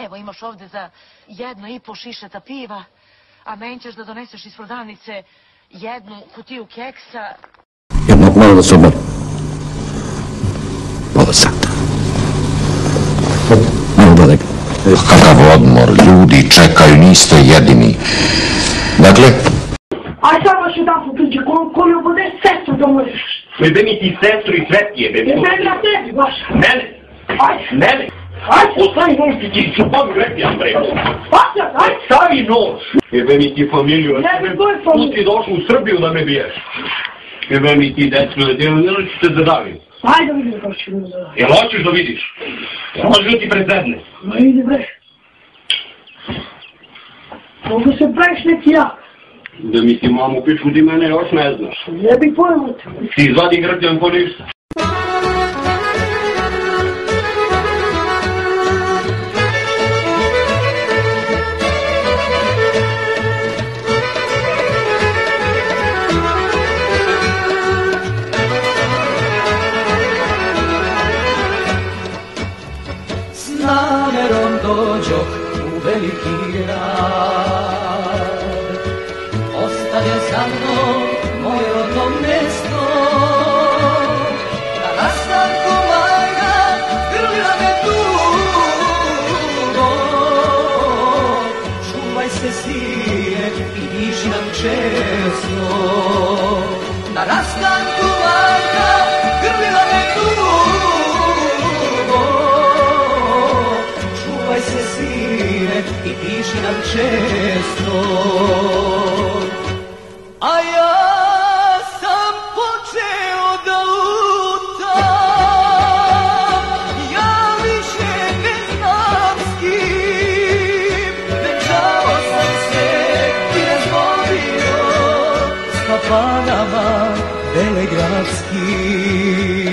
Evo, imaš ovde za 1,5 šišeta piva, a meni ćeš da doneseš iz prodavnice 1 kutiju keksa. Jednog malo da se odmori. Pola sata. Malo da neka. Kakav odmor, ljudi čekaju, niste jedini. Dakle? Aj sad baš jedan popriđe, koju budeš sestru da možeš. Jebe mi ti sestru i sve ti jebe. Jebe na tebi, baš. Mene? Aj. Mene? Aj. Ostavi nož ti čupavi repijam, bre. Aj. Stavi nož. Jebe mi ti familiju. Jebe tvoju familiju. Tu ti došao u Srbiju da me biješ. Jebe mi ti decu, ne ću te da davim. Aj da vidim kako ću da davim. Jel hoćeš da vidiš? Jel hoćeš da ti predsedne? Ma idi bre. Mogu se praviš neki jak. Da mi ti mamu pičku, ti mene još ne znaš. Jebi pojmo te. Ti izvadi grtljan ko ništa. S namerom dođoh u veliki grad, ostade za mnom moje rodno mesto. Na nastanku majka grlila me dugo. Čuvaj se sine i piši nam često. Na nastanku majka grlila me dugo. Čuvaj se sine i piši nam često. A ja sam počeo da lutam, ja više ne znam s kim. Venčao sam se i razvodio s kafanama velegradskim.